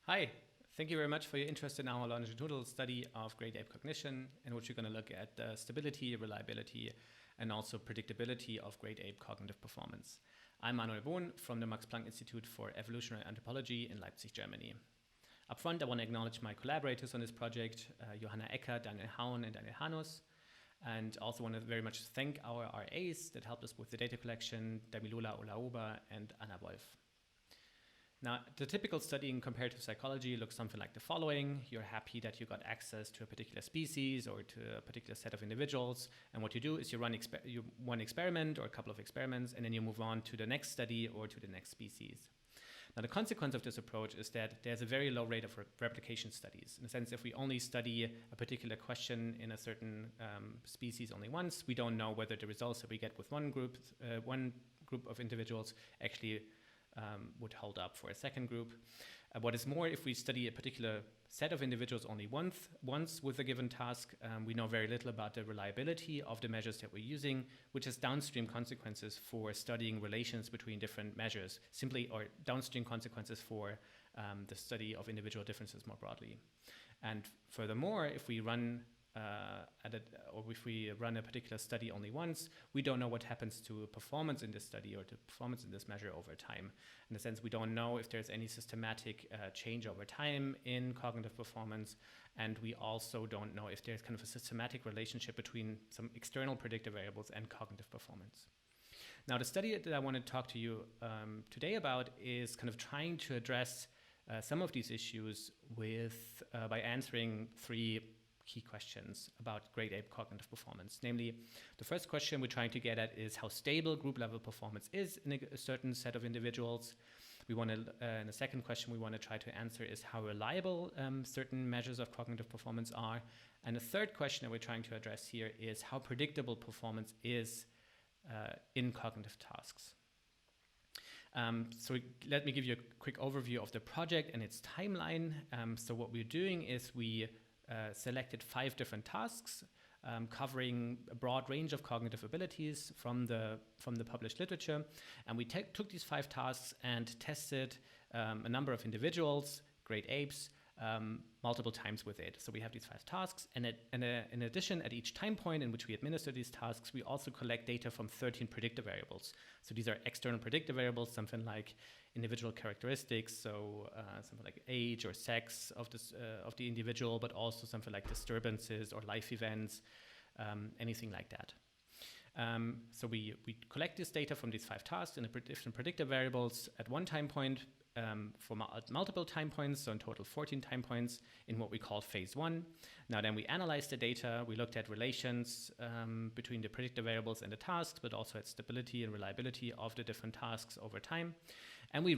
Hi, thank you very much for your interest in our longitudinal study of great ape cognition, in which we're going to look at the stability, reliability, and also predictability of great ape cognitive performance. I'm Manuel Bohn from the Max Planck Institute for Evolutionary Anthropology in Leipzig, Germany. Up front, I want to acknowledge my collaborators on this project, Johanna Ecker, Daniel Haun, and Daniel Hanus, and also want to very much thank our RAs that helped us with the data collection, Damilola Olaoba and Anna Wolf. Now, the typical study in comparative psychology looks something like the following. You're happy that you got access to a particular species or to a particular set of individuals. And what you do is you run one experiment or a couple of experiments, and then you move on to the next study or to the next species. Now, the consequence of this approach is that there's a very low rate of replication studies. In a sense, if we only study a particular question in a certain species only once, we don't know whether the results that we get with one group of individuals actually would hold up for a second group. What is more, if we study a particular set of individuals only once with a given task, we know very little about the reliability of the measures that we're using, which has downstream consequences for studying relations between different measures, or downstream consequences for the study of individual differences more broadly. And furthermore, if we run a particular study only once, we don't know what happens to performance in this study or to performance in this measure over time. In a sense, we don't know if there's any systematic change over time in cognitive performance, and we also don't know if there's kind of a systematic relationship between some external predictor variables and cognitive performance. Now, the study that I want to talk to you today about is kind of trying to address some of these issues by answering three key questions about great ape cognitive performance. Namely, the first question we're trying to get at is how stable group level performance is in a certain set of individuals. And the second question we want to try to answer is how reliable certain measures of cognitive performance are. And the third question that we're trying to address here is how predictable performance is in cognitive tasks. So let me give you a quick overview of the project and its timeline. So what we're doing is we selected 5 different tasks covering a broad range of cognitive abilities from the published literature, and we took these 5 tasks and tested a number of individuals, great apes, multiple times with it. So we have these 5 tasks, and in addition, at each time point in which we administer these tasks, we also collect data from 13 predictor variables. So these are external predictor variables, something like individual characteristics, so something like age or sex of the individual, but also something like disturbances or life events, anything like that. So we collect this data from these 5 tasks and the different predictor variables at one time point, for multiple time points, so in total 14 time points in what we call phase 1. Now then we analyzed the data, we looked at relations between the predictor variables and the tasks, but also at stability and reliability of the different tasks over time. And we're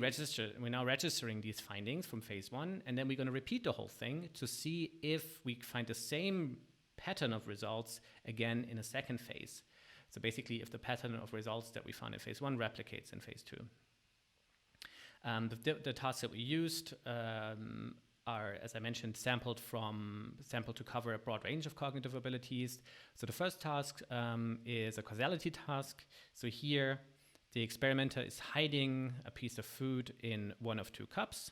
now registering these findings from phase 1, and then we're going to repeat the whole thing to see if we find the same pattern of results again in a second phase. So basically, if the pattern of results that we found in phase 1 replicates in phase 2. The tasks that we used are, as I mentioned, sampled to cover a broad range of cognitive abilities. So the first task is a causality task. So here, the experimenter is hiding a piece of food in one of 2 cups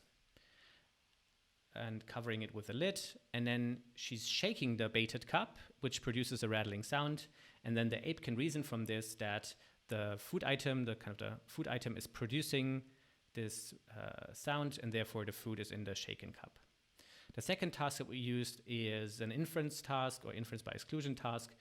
and covering it with a lid. And then she's shaking the baited cup, which produces a rattling sound. And then the ape can reason from this that the food item is producing this sound, and therefore the food is in the shaken cup. The second task that we used is an inference task or inference by exclusion task.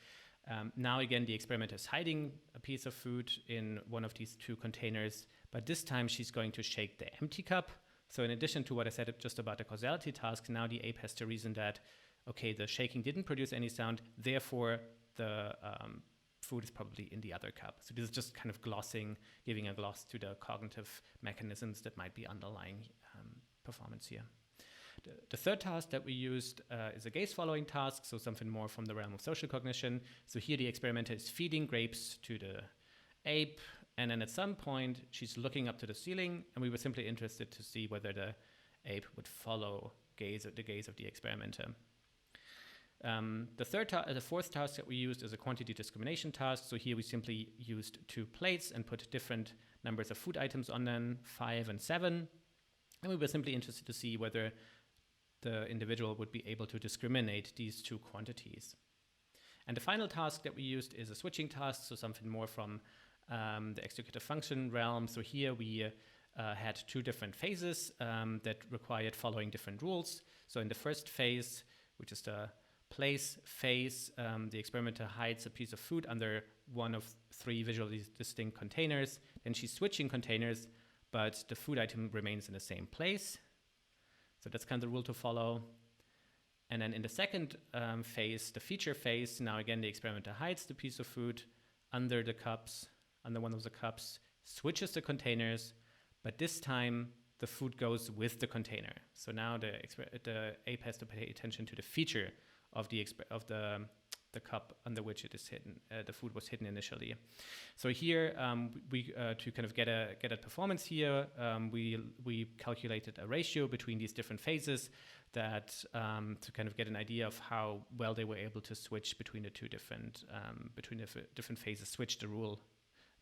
Now again, the experimenter is hiding a piece of food in one of these 2 containers, but this time she's going to shake the empty cup. So in addition to what I said just about the causality task, now the ape has to reason that, okay, the shaking didn't produce any sound, therefore the food is probably in the other cup. So this is just kind of giving a gloss to the cognitive mechanisms that might be underlying performance here. The third task that we used is a gaze-following task, so something more from the realm of social cognition. So here the experimenter is feeding grapes to the ape, and then at some point she's looking up to the ceiling, and we were simply interested to see whether the ape would follow the gaze of the experimenter. The fourth task that we used is a quantity discrimination task. So here we simply used 2 plates and put different numbers of food items on them, 5 and 7. And we were simply interested to see whether the individual would be able to discriminate these two quantities. And the final task that we used is a switching task, so something more from the executive function realm. So here we had two different phases that required following different rules. So in the first phase, which is the place phase, the experimenter hides a piece of food under one of three visually distinct containers. Then she's switching containers, but the food item remains in the same place. So that's kind of the rule to follow. And then in the second phase, the feature phase, now again, the experimenter hides the piece of food under the cups, under one of the cups, switches the containers, but this time the food goes with the container. So now the ape has to pay attention to the feature of the cup under which it is hidden. The food was hidden initially. So here we to kind of get a performance here, we calculated a ratio between these different phases that to kind of get an idea of how well they were able to switch between the two different phases, switch the rule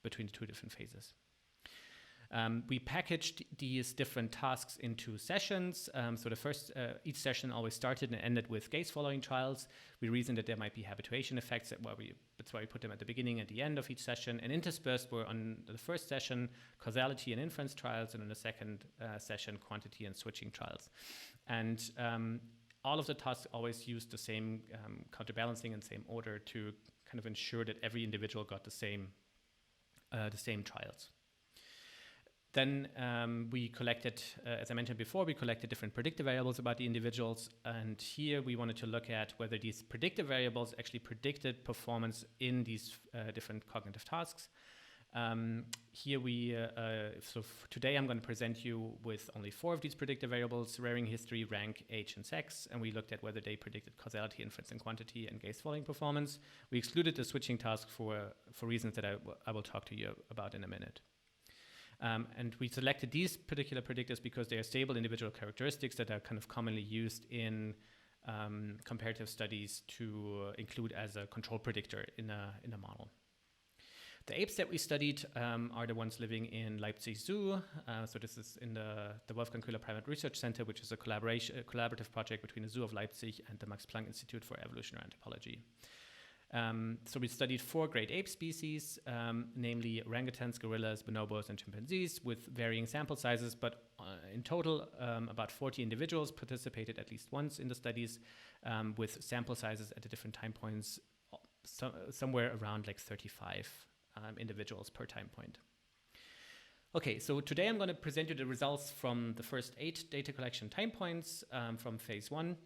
between the two different phases. We packaged these different tasks into sessions. So the first, each session always started and ended with gaze following trials. We reasoned that there might be habituation effects. That's why we put them at the beginning and the end of each session. And interspersed were on the first session, causality and inference trials, and on the second session, quantity and switching trials. And all of the tasks always used the same counterbalancing and same order to kind of ensure that every individual got the same trials. Then we collected, as I mentioned before, we collected different predictive variables about the individuals. And here we wanted to look at whether these predictive variables actually predicted performance in these different cognitive tasks. Here so today I'm going to present you with only 4 of these predictive variables: rearing history, rank, age, and sex. And we looked at whether they predicted causality, inference, and quantity, and gaze following performance. We excluded the switching task for reasons that I will talk to you about in a minute. And we selected these particular predictors because they are stable individual characteristics that are kind of commonly used in comparative studies to include as a control predictor in a model. The apes that we studied are the ones living in Leipzig Zoo. So this is in the Wolfgang Köhler Primate Research Center, which is a collaborative project between the Zoo of Leipzig and the Max Planck Institute for Evolutionary Anthropology. So we studied 4 great ape species, namely orangutans, gorillas, bonobos, and chimpanzees, with varying sample sizes, but in total, about 40 individuals participated at least once in the studies, with sample sizes at the different time points, somewhere around like 35 individuals per time point. Okay, so today I'm going to present you the results from the first 8 data collection time points from phase 1.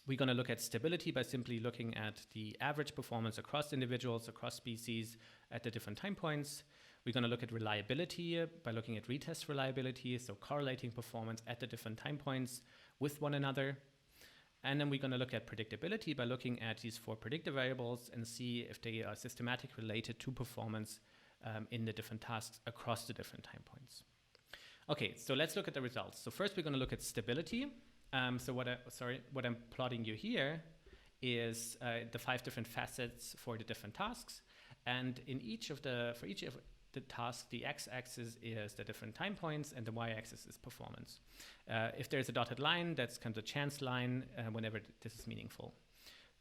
We're going to look at stability by simply looking at the average performance across individuals, across species at the different time points. We're going to look at reliability by looking at retest reliability, so correlating performance at the different time points with one another. And then we're going to look at predictability by looking at these 4 predictive variables and see if they are systematically related to performance in the different tasks across the different time points. Okay, so let's look at the results. So first we're going to look at stability. So what I'm plotting you here is the 5 different facets for the different tasks, and for each of the tasks, the x-axis is the different time points, and the y-axis is performance. If there's a dotted line, that's kind of the chance line whenever this is meaningful.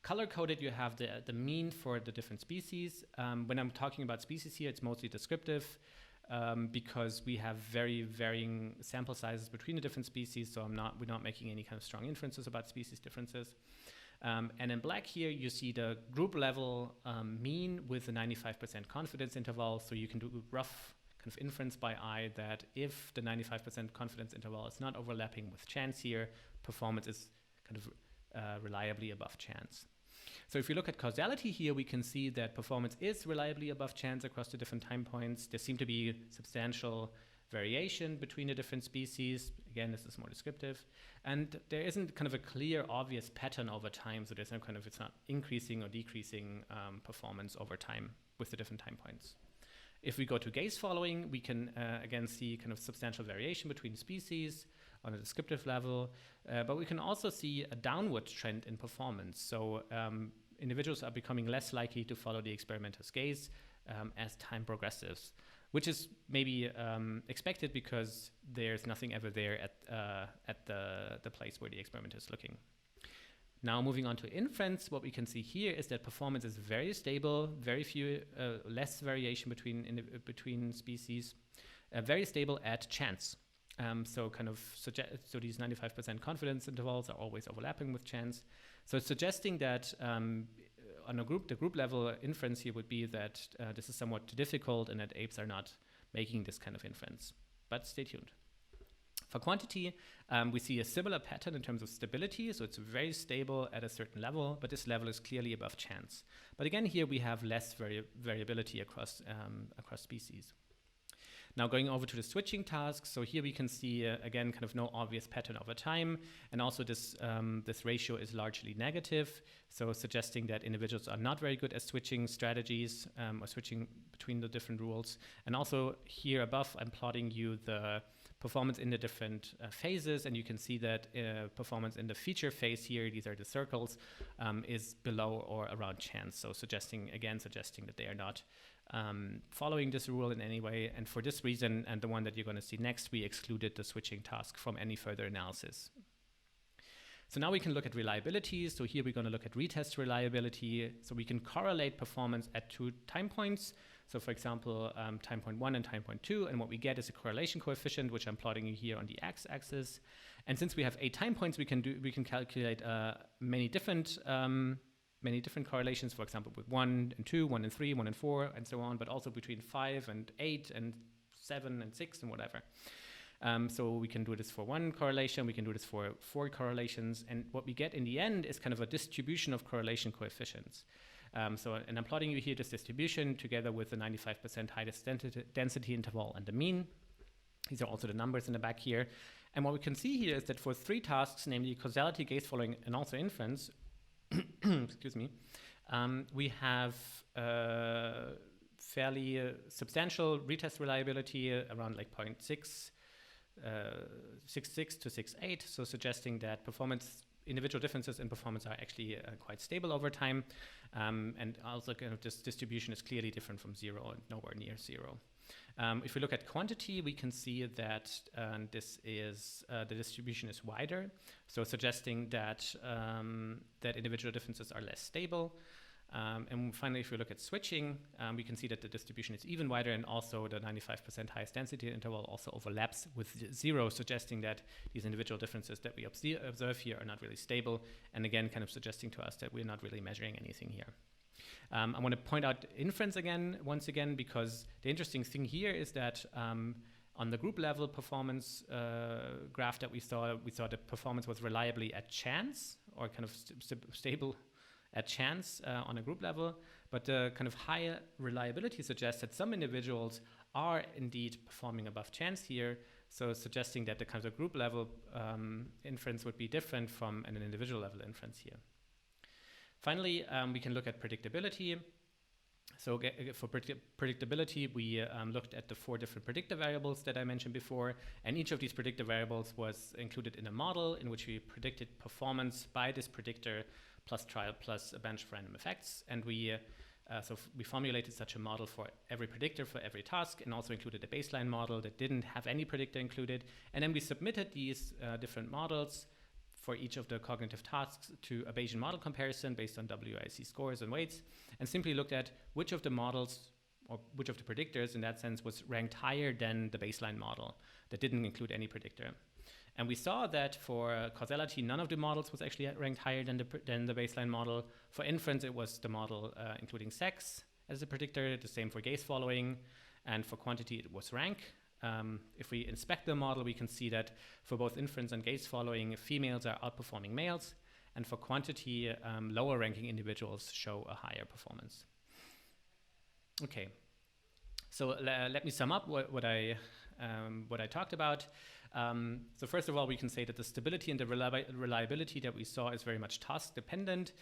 Color-coded, you have the mean for the different species. When I'm talking about species here, it's mostly descriptive. Because we have very varying sample sizes between the different species, so we're not making any kind of strong inferences about species differences. And in black here, you see the group level mean with a 95% confidence interval, so you can do rough kind of inference by eye that if the 95% confidence interval is not overlapping with chance here, performance is kind of reliably above chance. So if you look at causality here, we can see that performance is reliably above chance across the different time points. There seem to be substantial variation between the different species. Again, this is more descriptive. And there isn't kind of a clear, obvious pattern over time. So there's no kind of, it's not increasing or decreasing performance over time with the different time points. If we go to gaze following, we can again see kind of substantial variation between species on a descriptive level, but we can also see a downward trend in performance. So individuals are becoming less likely to follow the experimenter's gaze as time progresses, which is maybe expected because there's nothing ever there at the place where the experiment is looking. Now moving on to inference, what we can see here is that performance is very stable, very few, less variation between species, very stable at chance. So these 95% confidence intervals are always overlapping with chance. So it's suggesting that on the group level inference here would be that this is somewhat difficult and that apes are not making this kind of inference. But stay tuned. For quantity, we see a similar pattern in terms of stability, so it's very stable at a certain level, but this level is clearly above chance. But again, here we have less variability across species. Now going over to the switching tasks, so here we can see, again, kind of no obvious pattern over time, and also this ratio is largely negative, so suggesting that individuals are not very good at switching strategies or switching between the different rules. And also here above, I'm plotting you the performance in the different phases, and you can see that performance in the feature phase here, these are the circles, is below or around chance, so suggesting that they are not following this rule in any way. And for this reason, and the one that you're going to see next, we excluded the switching task from any further analysis. So now we can look at reliability. So here we're going to look at retest reliability. So we can correlate performance at 2 time points. So for example, time point 1 and time point 2, and what we get is a correlation coefficient, which I'm plotting here on the x-axis. And since we have 8 time points, we can calculate many different correlations, for example, with 1 and 2, 1 and 3, 1 and 4, and so on, but also between 5 and 8 and 7 and 6 and whatever. So we can do this for 1 correlation, we can do this for 4 correlations, and what we get in the end is kind of a distribution of correlation coefficients. And I'm plotting you here this distribution together with the 95% highest density interval and the mean. These are also the numbers in the back here. And what we can see here is that for 3 tasks, namely causality, gaze following, and also inference, excuse me, we have fairly substantial retest reliability around like 0.6, 6.6 to 6.8, so suggesting that individual differences in performance are actually quite stable over time, and also kind of this distribution is clearly different from 0 and nowhere near 0. If we look at quantity, we can see that the distribution is wider, so suggesting that that individual differences are less stable. And finally, if we look at switching, we can see that the distribution is even wider, and also the 95% highest density interval also overlaps with 0, suggesting that these individual differences that we observe here are not really stable, and again, kind of suggesting to us that we're not really measuring anything here. I want to point out inference once again, because the interesting thing here is that on the group level performance graph that we saw that performance was reliably at chance, or kind of stable at chance on a group level, but the kind of higher reliability suggests that some individuals are indeed performing above chance here, so suggesting that the kind of group level inference would be different from an individual level inference here. Finally, we can look at predictability. So for predictability, we looked at the 4 different predictor variables that I mentioned before, and each of these predictor variables was included in a model in which we predicted performance by this predictor plus trial plus a bunch of random effects. And we formulated such a model for every predictor for every task, and also included a baseline model that didn't have any predictor included. And then we submitted these different models for each of the cognitive tasks to a Bayesian model comparison based on WIC scores and weights, and simply looked at which of the models, or which of the predictors in that sense, was ranked higher than the baseline model that didn't include any predictor. And we saw that for causality, none of the models was actually ranked higher than the baseline model. For inference, it was the model including sex as a predictor, the same for gaze following, and for quantity, it was rank. If we inspect the model, we can see that for both inference and gaze following, females are outperforming males, and for quantity, lower ranking individuals show a higher performance. Okay, so let me sum up what I talked about. So first of all, we can say that the stability and the reliability that we saw is very much task dependent.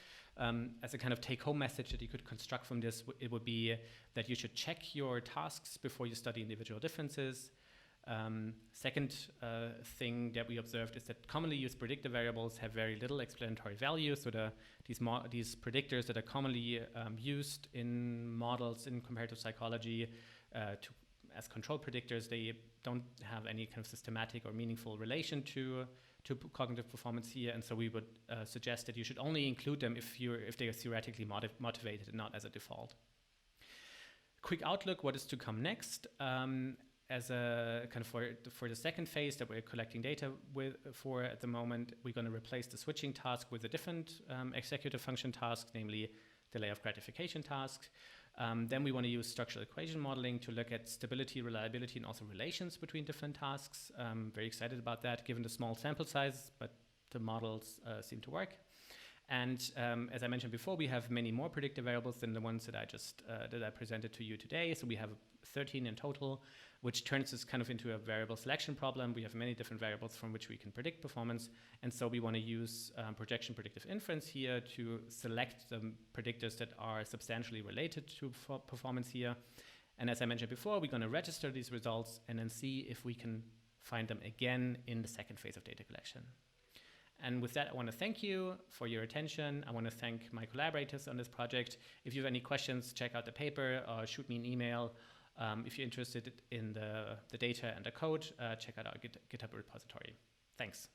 As a kind of take-home message that you could construct from this, it would be that you should check your tasks before you study individual differences. Second thing that we observed is that commonly used predictor variables have very little explanatory value. So these predictors that are commonly used in models in comparative psychology as control predictors, they don't have any kind of systematic or meaningful relation to cognitive performance here, and so we would suggest that you should only include them if they are theoretically motivated and not as a default. Quick outlook: what is to come next? As a kind of for the second phase that we're collecting data for at the moment, we're going to replace the switching task with a different executive function task, namely delay of gratification task. Then we want to use structural equation modeling to look at stability, reliability, and also relations between different tasks. Very excited about that, given the small sample size, but the models seem to work. And as I mentioned before, we have many more predictor variables than the ones that I presented to you today. So we have 13 in total, which turns this kind of into a variable selection problem. We have many different variables from which we can predict performance. And so we want to use projection predictive inference here to select the predictors that are substantially related to performance here. And as I mentioned before, we're going to register these results and then see if we can find them again in the second phase of data collection. And with that, I want to thank you for your attention. I want to thank my collaborators on this project. If you have any questions, check out the paper or shoot me an email. If you're interested in the data and the code, check out our GitHub repository. Thanks.